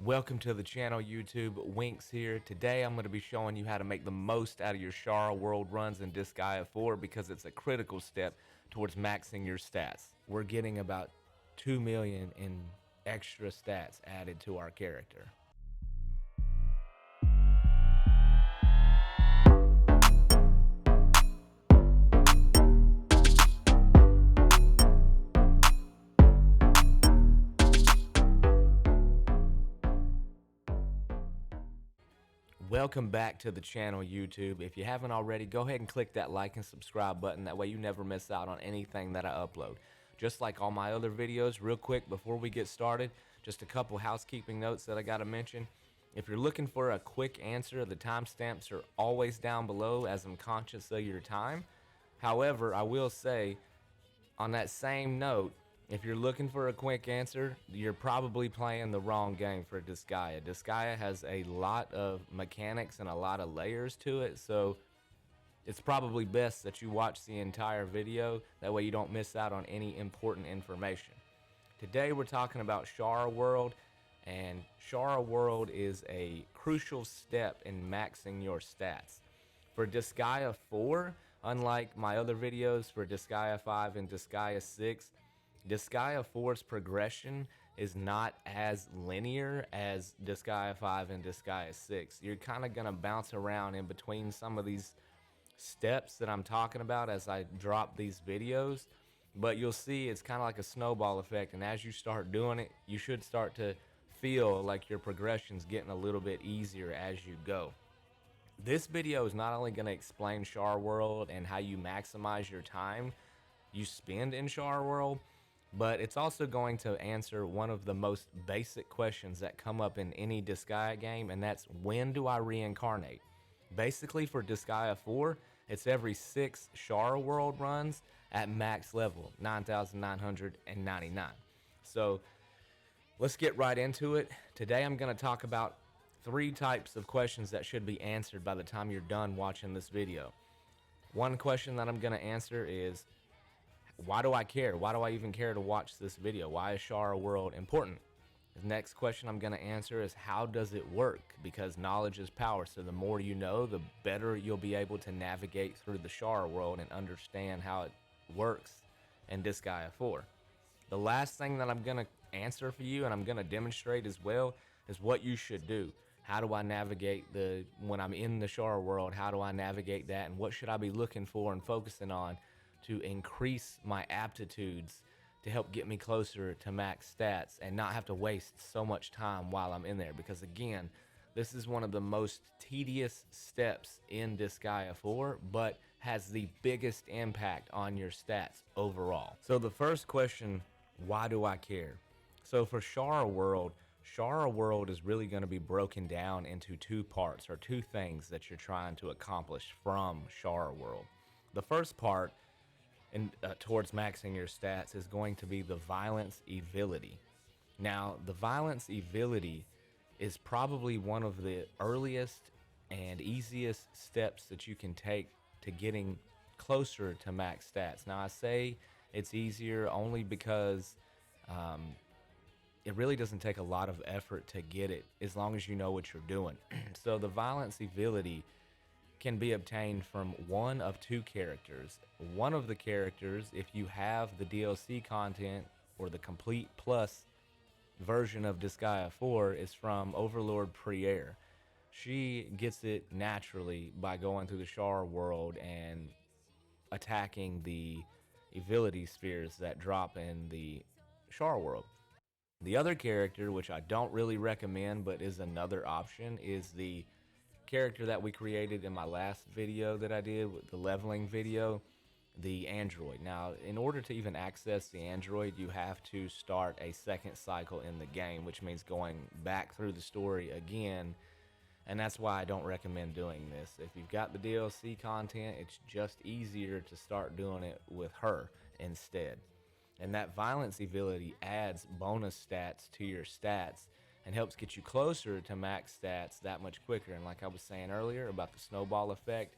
Welcome to the channel, YouTube. Winks here. Today I'm going to be showing you how to make the most out of your Chara world runs in Disgaea 4 because it's a critical step towards maxing your stats. We're getting about 2 million in extra stats added to our character. Welcome back to the channel, YouTube. If you haven't already, go ahead and click that like and subscribe button. That way you never miss out on anything that I upload. Just like all my other videos, real quick before we get started, just a couple housekeeping notes that I gotta mention. If you're looking for a quick answer, the timestamps are always down below as I'm conscious of your time. However, I will say, on that same note, if you're looking for a quick answer, you're probably playing the wrong game for Disgaea. Disgaea has a lot of mechanics and a lot of layers to it, so it's probably best that you watch the entire video. That way you don't miss out on any important information. Today we're talking about Chara World, and Chara World is a crucial step in maxing your stats. For Disgaea 4, unlike my other videos for Disgaea 5 and Disgaea 6, Disgaea 4's progression is not as linear as Disgaea 5 and Disgaea 6. You're kind of going to bounce around in between some of these steps that I'm talking about as I drop these videos, but you'll see it's kind of like a snowball effect, and as you start doing it, you should start to feel like your progression's getting a little bit easier as you go. This video is not only going to explain Chara World and how you maximize your time you spend in Chara World, but it's also going to answer one of the most basic questions that come up in any Disgaea game, and that's, when do I reincarnate? Basically for Disgaea 4, it's every 6 Chara World runs at max level, 9,999. So let's get right into it. Today I'm going to talk about 3 types of questions that should be answered by the time you're done watching this video. One question that I'm going to answer is, why do I care? Why do I even care to watch this video? Why is Chara World important? The next question I'm going to answer is, how does it work? Because knowledge is power, so the more you know, the better you'll be able to navigate through the Chara World and understand how it works in Disgaea 4. The last thing that I'm going to answer for you, and I'm going to demonstrate as well, is what you should do. How do I navigate when I'm in the Chara World, how do I navigate that, and what should I be looking for and focusing on to increase my aptitudes to help get me closer to max stats and not have to waste so much time while I'm in there. Because again, this is one of the most tedious steps in Disgaea 4, but has the biggest impact on your stats overall. So the first question, why do I care? So for Chara World is really going to be broken down into 2 parts, or 2 things that you're trying to accomplish from Chara World. The first part, towards maxing your stats, is going to be the violence evility. Now, the violence evility is probably one of the earliest and easiest steps that you can take to getting closer to max stats. Now, I say it's easier only because it really doesn't take a lot of effort to get it as long as you know what you're doing. So the violence evility can be obtained from one of 2 characters. One of the characters, if you have the DLC content or the complete plus version of Disgaea 4, is from Overlord Priere. She gets it naturally by going through the Chara World and attacking the evility spheres that drop in the Chara World. The other character, which I don't really recommend but is another option, is the character that we created in my last video that I did, with the leveling video, the android. Now, in order to even access the android, you have to start a second cycle in the game, which means going back through the story again, and that's why I don't recommend doing this. If you've got the DLC content, it's just easier to start doing it with her instead. And that violence ability adds bonus stats to your stats and helps get you closer to max stats that much quicker. And like I was saying earlier about the snowball effect,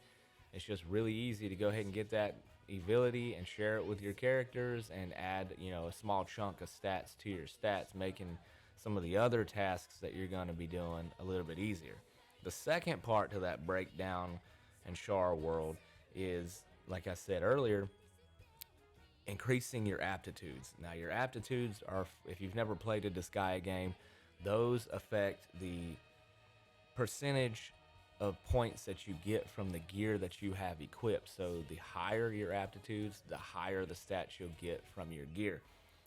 it's just really easy to go ahead and get that ability and share it with your characters and add, a small chunk of stats to your stats, making some of the other tasks that you're going to be doing a little bit easier. The second part to that breakdown in Chara world is, like I said earlier, increasing your aptitudes. Now, your aptitudes are, if you've never played a Disgaea game, those affect the percentage of points that you get from the gear that you have equipped. So the higher your aptitudes, the higher the stats you'll get from your gear.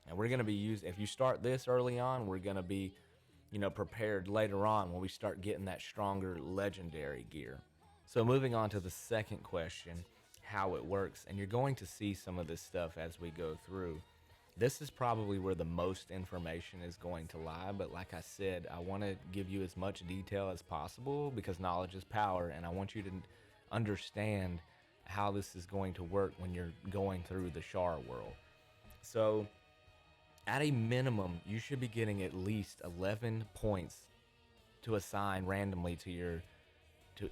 And we're going to be using, if you start this early on, we're going to be, prepared later on when we start getting that stronger legendary gear. So moving on to the second question, how it works, and you're going to see some of this stuff as we go through. This is probably where the most information is going to lie, but like I said, I want to give you as much detail as possible because knowledge is power, and I want you to understand how this is going to work when you're going through the Chara world. So at a minimum, you should be getting at least 11 points to assign randomly to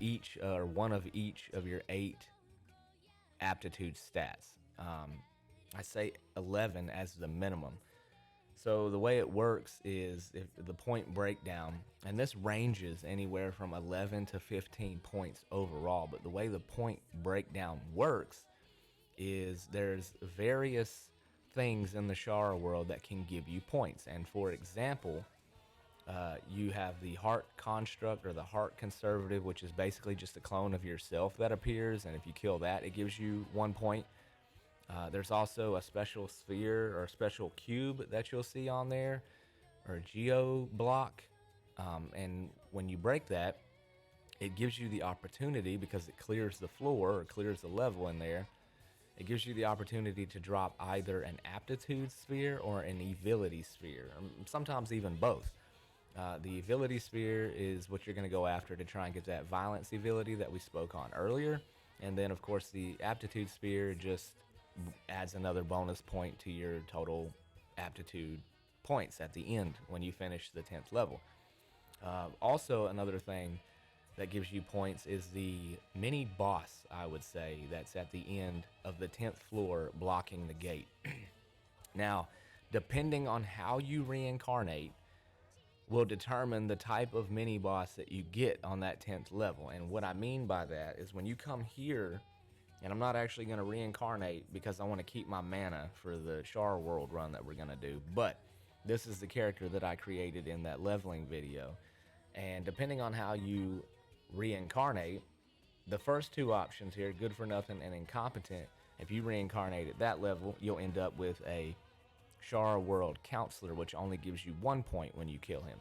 each or one of each of your 8 aptitude stats. I say 11 as the minimum. So the way it works is if the point breakdown, and this ranges anywhere from 11 to 15 points overall, but the way the point breakdown works is there's various things in the Chara world that can give you points. And for example, you have the heart construct or the heart conservative, which is basically just a clone of yourself that appears, and if you kill that, it gives you 1 point. There's also a special sphere or a special cube that you'll see on there, or a geo block, and when you break that, it gives you the opportunity, because it clears the floor or clears the level in there, it gives you the opportunity to drop either an aptitude sphere or an evility sphere, sometimes even both. The evility sphere is what you're going to go after to try and get that violence evility that we spoke on earlier. And then, of course, the aptitude sphere just adds another bonus point to your total aptitude points at the end when you finish the 10th level. Also, another thing that gives you points is the mini boss, I would say, that's at the end of the 10th floor blocking the gate. Now, depending on how you reincarnate, will determine the type of mini boss that you get on that 10th level. And what I mean by that is when you come here, and I'm not actually going to reincarnate because I want to keep my mana for the Chara world run that we're going to do, but this is the character that I created in that leveling video. And depending on how you reincarnate, the first 2 options here, good for nothing and incompetent, if you reincarnate at that level, you'll end up with a Chara world counselor, which only gives you 1 point when you kill him.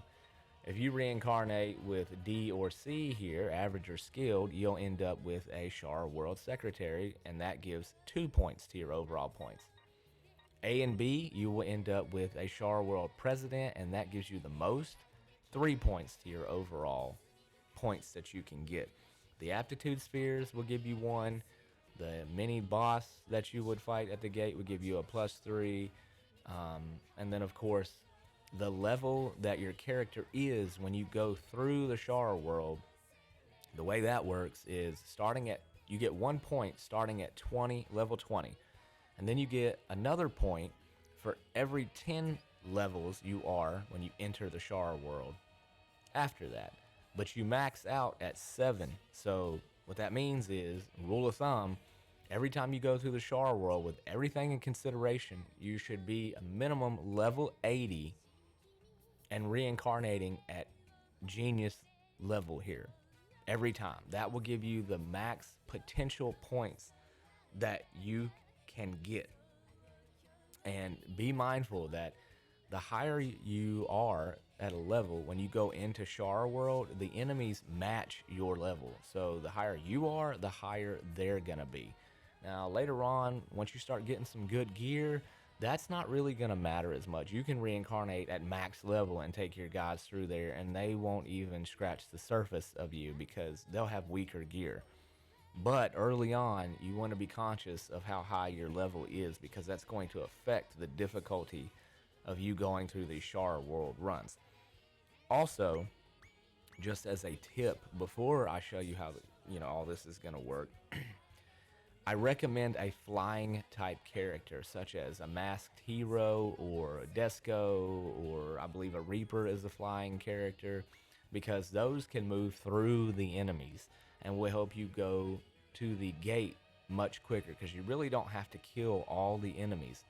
If you reincarnate with D or C here, average or skilled, you'll end up with a Chara world secretary, and that gives 2 points to your overall points. A and B, you will end up with a Chara world president, and that gives you the most, 3 points to your overall points that you can get. The aptitude spheres will give you 1. The mini boss that you would fight at the gate would give you a +3. And then, of course, the level that your character is when you go through the Chara world, the way that works is you get 1 point starting at level 20. And then you get another point for every 10 levels you are when you enter the Chara world after that. But you max out at 7. So what that means is, rule of thumb, every time you go through the Chara world, with everything in consideration, you should be a minimum level 80 and reincarnating at genius level here every time. That will give you the max potential points that you can get. And be mindful that the higher you are at a level, when you go into Chara world, the enemies match your level. So the higher you are, the higher they're gonna be. Now, later on, once you start getting some good gear, that's not really going to matter as much. You can reincarnate at max level and take your guys through there, and they won't even scratch the surface of you because they'll have weaker gear. But early on, you want to be conscious of how high your level is, because that's going to affect the difficulty of you going through these Chara world runs. Also, just as a tip, before I show you how all this is going to work, I recommend a flying type character, such as a masked hero or a Desco, or I believe a Reaper is a flying character, because those can move through the enemies and will help you go to the gate much quicker, because you really don't have to kill all the enemies.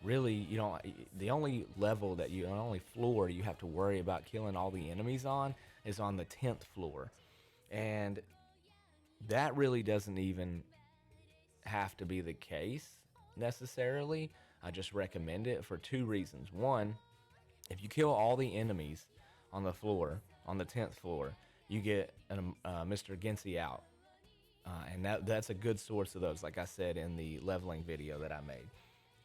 Really, you don't. The only level that you, the only floor you have to worry about killing all the enemies on is on the 10th floor, and that really doesn't even have to be the case necessarily. I just recommend it for two reasons. One, if you kill all the enemies on the floor, on the 10th floor, you get Mr. Gensi out. And that's a good source of those, like I said in the leveling video that I made.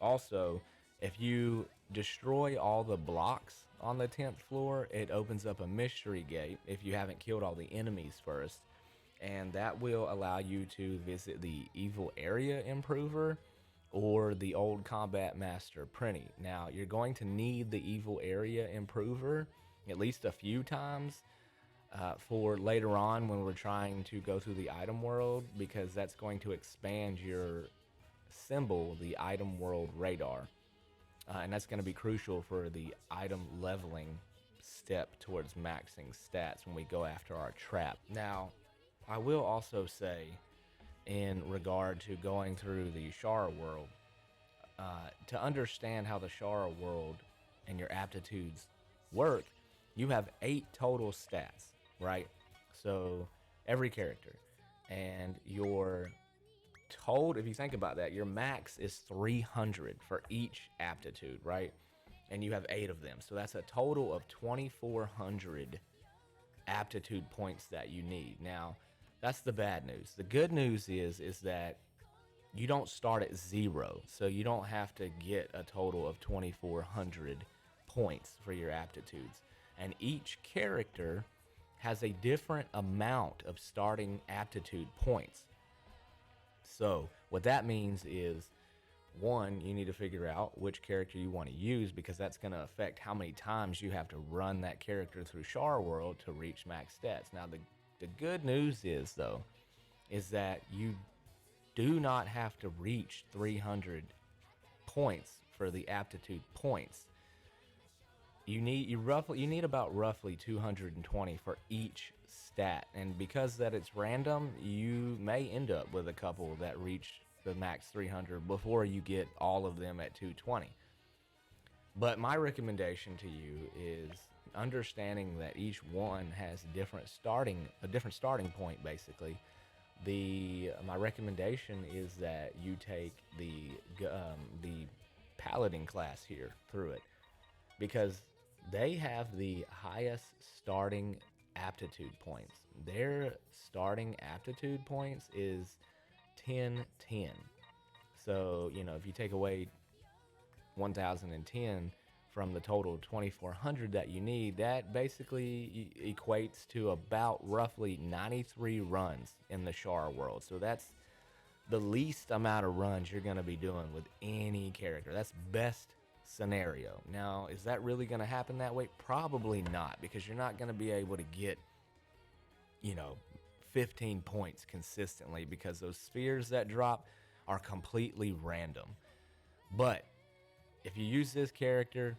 Also, if you destroy all the blocks on the 10th floor, it opens up a mystery gate if you haven't killed all the enemies first. And that will allow you to visit the evil area improver or the old combat master Prinny. Now, you're going to need the evil area improver at least a few times for later on when we're trying to go through the item world, because that's going to expand your symbol, the item world radar. And that's going to be crucial for the item leveling step towards maxing stats when we go after our trap. Now, I will also say, in regard to going through the Chara world, to understand how the Chara world and your aptitudes work, you have 8 total stats, right? So every character, and your total, if you think about that, your max is 300 for each aptitude, right? And you have 8 of them, so that's a total of 2,400 aptitude points that you need. Now, that's the bad news. The good news is that you don't start at 0, so you don't have to get a total of 2,400 points for your aptitudes. And each character has a different amount of starting aptitude points. So what that means is, one, you need to figure out which character you want to use, because that's going to affect how many times you have to run that character through Chara World to reach max stats. Now, the good news is, though, is that you do not have to reach 300 points for the aptitude points. You need about roughly 220 for each stat, and because that it's random, you may end up with a couple that reach the max 300 before you get all of them at 220. But my recommendation to you is understanding that each one has a different starting point. Basically, my recommendation is that you take the paladin class here through it, because they have the highest starting aptitude points. Their starting aptitude points is 1010. So, if you take away 1010 from the total 2,400 that you need, that basically equates to about roughly 93 runs in the Chara world. So that's the least amount of runs you're going to be doing with any character. That's best scenario. Now, is that really going to happen that way? Probably not, because you're not going to be able to get 15 points consistently, because those spheres that drop are completely random. But if you use this character,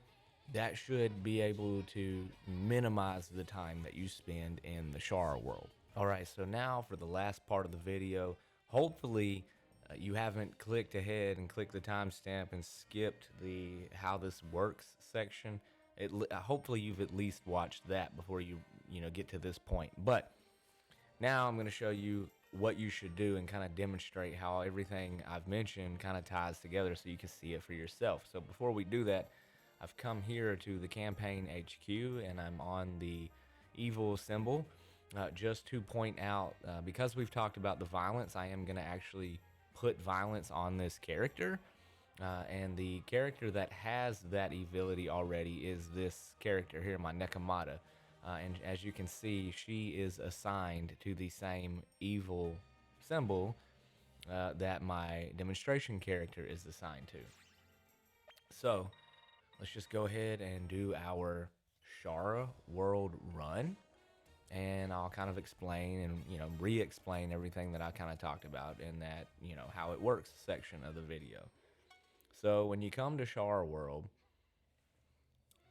that should be able to minimize the time that you spend in the Chara world. Alright, so now for the last part of the video. Hopefully you haven't clicked ahead and clicked the timestamp and skipped the how this works section. Hopefully you've at least watched that before you get to this point. But now I'm going to show you what you should do and kind of demonstrate how everything I've mentioned kind of ties together so you can see it for yourself. So before we do that, I've come here to the campaign HQ and I'm on the evil symbol just to point out, because we've talked about the violence, I am going to actually put violence on this character. And the character that has that evility already is this character here, my Nekomata. And as you can see, she is assigned to the same evil symbol that my demonstration character is assigned to. So let's just go ahead and do our Chara world run. and I'll kind of explain and, you know, re-explain everything that I kind of talked about in that, you know, how it works section of the video. So when you come to Chara World,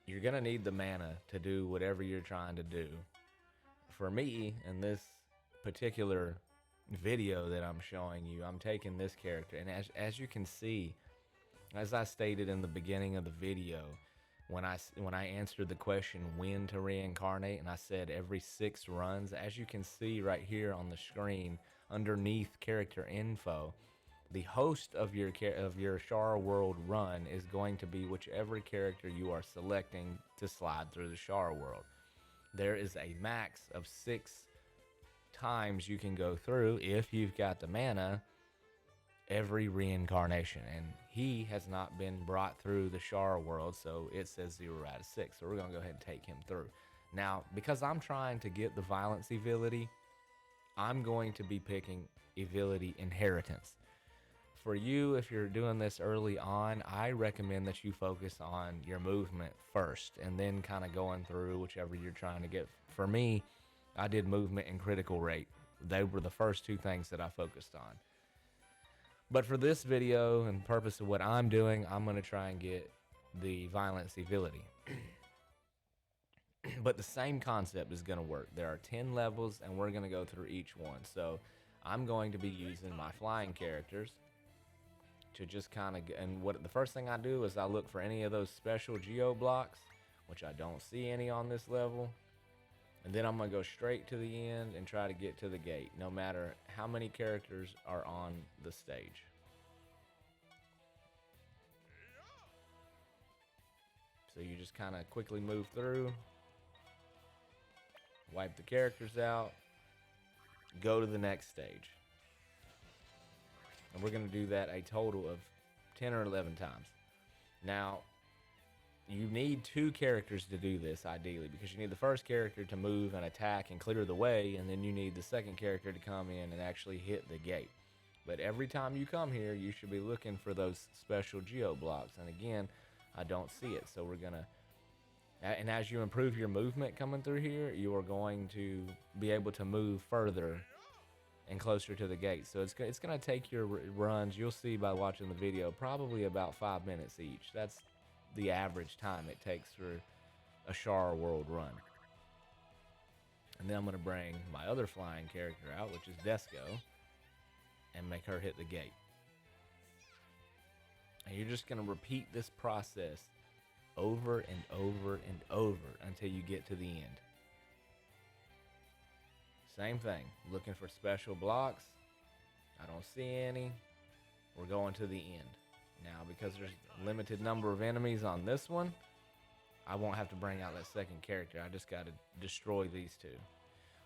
you're gonna need the mana to do whatever you're trying to do. For me, in this particular video that I'm showing you, I'm taking this character, and as you can see, as I stated in the beginning of the video, when I answered the question when to reincarnate, and I said every 6 runs, as you can see right here on the screen underneath character info, the host of your Chara World run is going to be whichever character you are selecting to slide through the Chara World. There is a max of 6 times you can go through if you've got the mana every reincarnation, and he has not been brought through the Chara World, so it says 0 out of 6. So we're gonna go ahead and take him through. Now, because I'm trying to get the violence evility, I'm going to be picking evility inheritance. For you, if you're doing this early on, I recommend that you focus on your movement first and then kind of going through whichever you're trying to get. For me, I did movement and critical rate. They were the first 2 things that I focused on. But for this video and purpose of what I'm doing, I'm going to try and get the violence evility. But the same concept is going to work. There are 10 levels, and we're going to go through each one. So I'm going to be using my flying characters to just kind of, and what the first thing I do is I look for any of those special geo blocks, which I don't see any on this level. And then I'm going to go straight to the end and try to get to the gate, no matter how many characters are on the stage. So you just kind of quickly move through, wipe the characters out, go to the next stage. And we're going to do that a total of 10 or 11 times. Now, you need 2 characters to do this, ideally, because you need the first character to move and attack and clear the way, and then you need the second character to come in and actually hit the gate. But every time you come here, you should be looking for those special geo blocks. And again, I don't see it, so we're going to... And as you improve your movement coming through here, you are going to be able to move further and closer to the gate. So it's going to take your runs, you'll see by watching the video, probably about 5 minutes each. That's the average time it takes for a Chara World run. And then I'm going to bring my other flying character out, which is Disgaea, and make her hit the gate. And you're just going to repeat this process over and over and over until you get to the end. Same thing, looking for special blocks. I don't see any. We're going to the end. Now, because there's a limited number of enemies on this one, I won't have to bring out that second character. I just got to destroy these 2.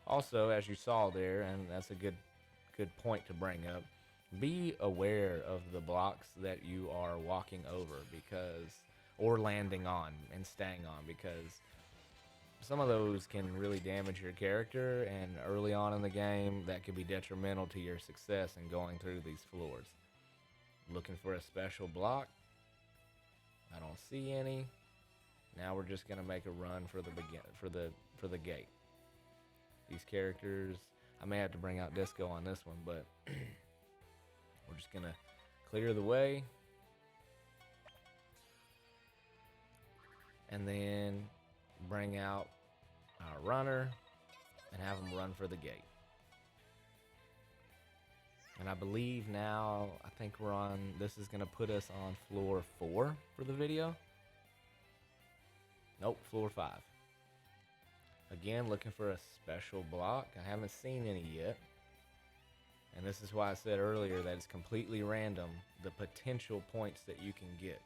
Also, as you saw there, and that's a good point to bring up, be aware of the blocks that you are walking over, or landing on and staying on, because some of those can really damage your character, and early on in the game, that could be detrimental to your success in going through these floors. Looking for a special block. I don't see any. Now we're just gonna make a run for the gate. These characters, I may have to bring out Disco on this one, but we're just gonna clear the way, and then bring out our runner and have them run for the gate. And I believe now, I think this is going to put us on floor 4 for the video. Nope, floor 5. Again, looking for a special block. I haven't seen any yet. And this is why I said earlier that it's completely random, the potential points that you can get.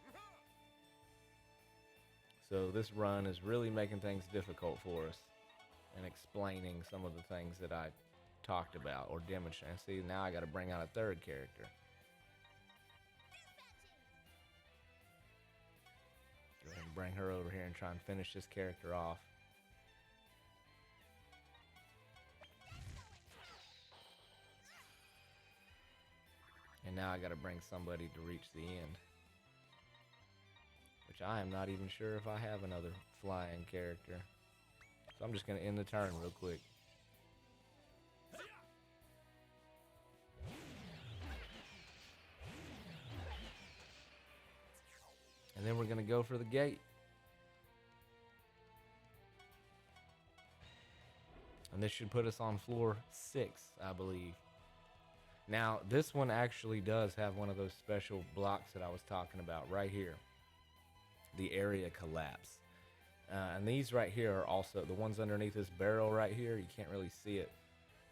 So this run is really making things difficult for us and explaining some of the things that I talked about or demonstrated. See, now I got to bring out a third character. Go ahead and bring her over here and try and finish this character off. And now I got to bring somebody to reach the end, which I am not even sure if I have another flying character. So I'm just going to end the turn real quick. And then we're going to go for the gate. And this should put us on floor 6, I believe. Now, this one actually does have one of those special blocks that I was talking about right here. The area collapse. And these right here are also, the ones underneath this barrel right here, you can't really see it.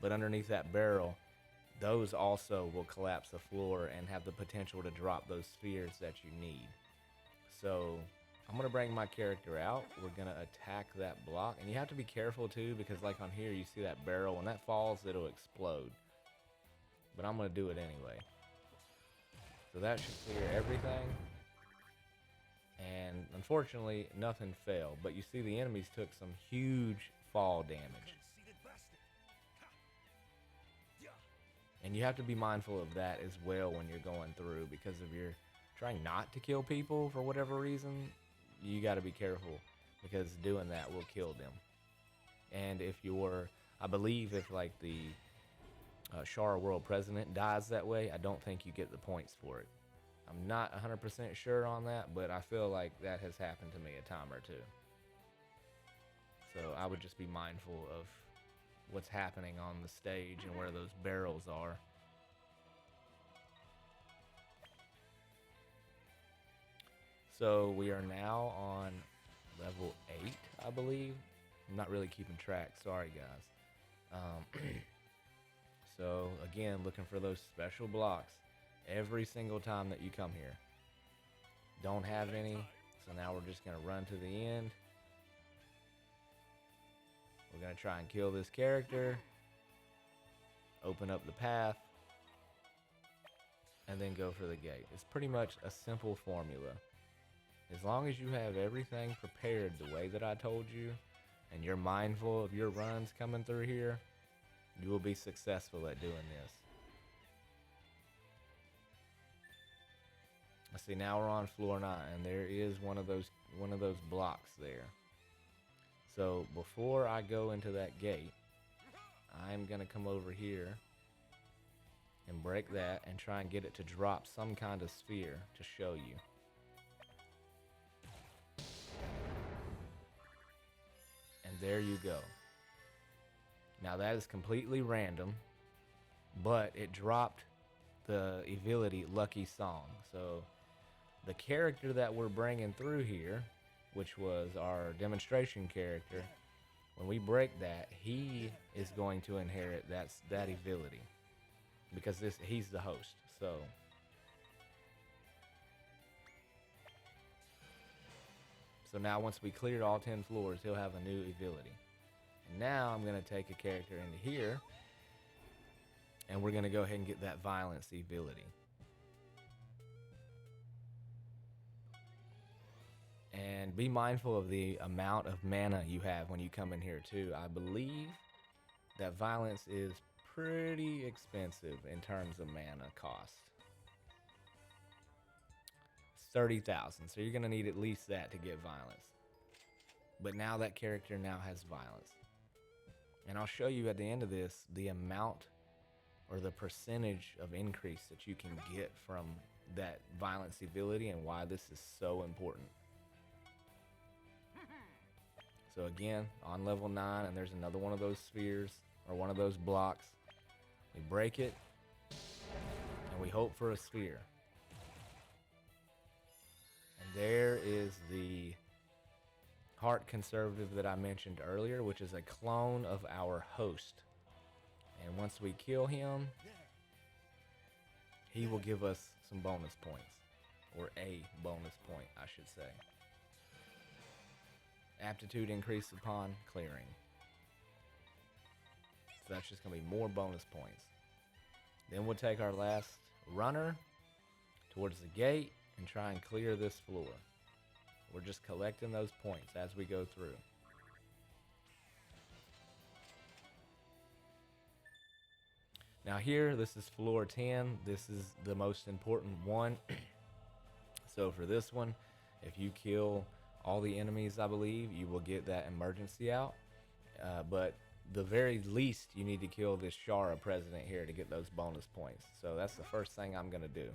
But underneath that barrel, those also will collapse the floor and have the potential to drop those spheres that you need. So I'm going to bring my character out. We're going to attack that block. And you have to be careful too, because like on here, you see that barrel. When that falls, it'll explode. But I'm going to do it anyway. So that should clear everything. And unfortunately, nothing fell. But you see the enemies took some huge fall damage. And you have to be mindful of that as well when you're going through, because if you're trying not to kill people for whatever reason, you got to be careful, because doing that will kill them. And if you're, I believe if like the Chara world president dies that way, I don't think you get the points for it. I'm not 100% sure on that, but I feel like that has happened to me a time or two. So I would just be mindful of what's happening on the stage and where those barrels are. So we are now on level 8, I believe. I'm not really keeping track. Sorry, guys. So again, looking for those special blocks every single time that you come here. Don't have any, so now we're just going to run to the end. We're going to try and kill this character, open up the path, and then go for the gate. It's pretty much a simple formula. As long as you have everything prepared the way that I told you, and you're mindful of your runs coming through here, you will be successful at doing this. I see now we're on floor 9, and there is one of those blocks there. So before I go into that gate, I'm gonna come over here and break that and try and get it to drop some kind of sphere to show you. And there you go. Now that is completely random, but it dropped the evility Lucky Song. So the character that we're bringing through here, which was our demonstration character, when we break that, he is going to inherit that evility, because he's the host. So now once we cleared all 10 floors, he'll have a new evility. And now I'm going to take a character into here, and we're going to go ahead and get that violence evility. And be mindful of the amount of mana you have when you come in here too. I believe that violence is pretty expensive in terms of mana cost. It's 30,000, so you're going to need at least that to get violence. But now that character now has violence. And I'll show you at the end of this the amount or the percentage of increase that you can get from that violence ability and why this is so important. So again, on level 9, and there's another one of those spheres or one of those blocks. We break it and we hope for a sphere. And there is the Heart Conservative that I mentioned earlier, which is a clone of our host. And once we kill him, he will give us some bonus points, or a bonus point, I should say. Aptitude increased upon clearing. So that's just going to be more bonus points. Then we'll take our last runner towards the gate and try and clear this floor. We're just collecting those points as we go through. Now here, this is floor 10. This is the most important one. So for this one, if you kill all the enemies, I believe, you will get that emergency out. But the very least, you need to kill this Chara president here to get those bonus points. So that's the first thing I'm going to do.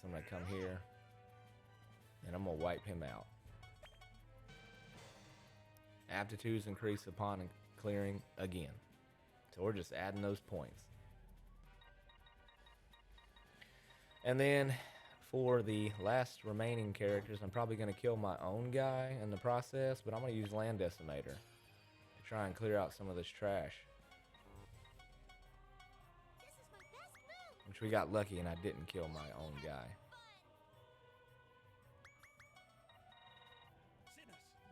So I'm going to come here and I'm gonna wipe him out. Aptitudes increase upon clearing again. So we're just adding those points. And then for the last remaining characters, I'm probably going to kill my own guy in the process, but I'm going to use Land Decimator to try and clear out some of this trash. Which we got lucky and I didn't kill my own guy.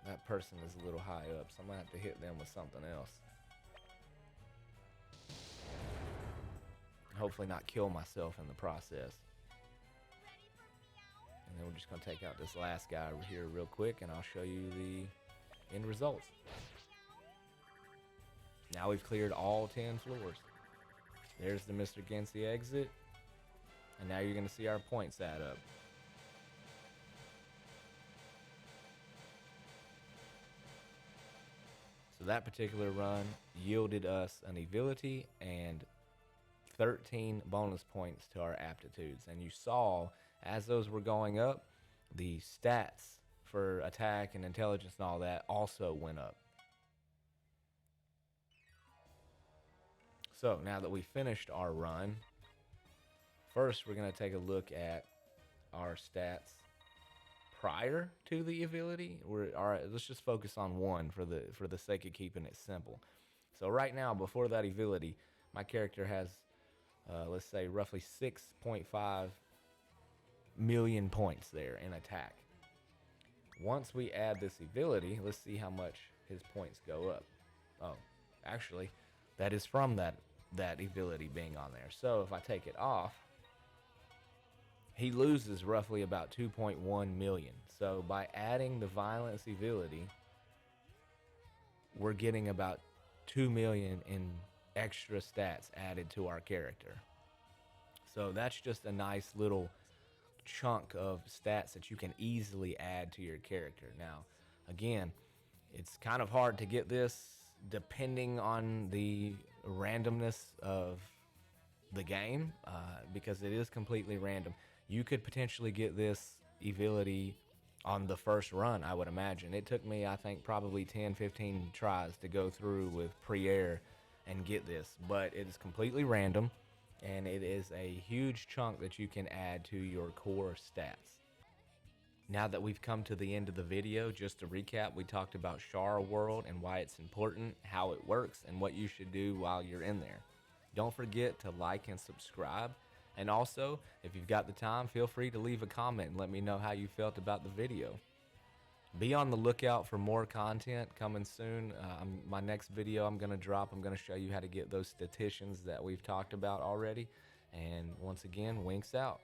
That person is a little high up, so I'm going to have to hit them with something else. Hopefully not kill myself in the process. And then we're just going to take out this last guy over here real quick, and I'll show you the end results. Now we've cleared all 10 floors. There's the Mr. Gensi exit. And now you're going to see our points add up. So that particular run yielded us an evility and 13 bonus points to our aptitudes. And you saw as those were going up, the stats for attack and intelligence and all that also went up. So now that we finished our run, first we're going to take a look at our stats prior to the ability. All right, let's just focus on one for the sake of keeping it simple. So right now, before that ability, my character has let's say roughly 6.5 million points there in attack. Once we add this ability, let's see how much his points go up. Oh, actually, that is from that ability being on there. So if I take it off, he loses roughly about 2.1 million. So by adding the violence ability, we're getting about 2 million in extra stats added to our character. So that's just a nice little chunk of stats that you can easily add to your character. Now, again, it's kind of hard to get this depending on the randomness of the game, because it is completely random. You could potentially get this ability on the first run, I would imagine. It took me, I think, probably 10, 15 tries to go through with pre-air and get this, but it is completely random, and it is a huge chunk that you can add to your core stats. Now that we've come to the end of the video, just to recap, we talked about Chara World and why it's important, how it works, and what you should do while you're in there. Don't forget to like and subscribe. And also, if you've got the time, feel free to leave a comment and let me know how you felt about the video. Be on the lookout for more content coming soon. My next video I'm going to drop, I'm going to show you how to get those statisticians that we've talked about already. And once again, Winks out.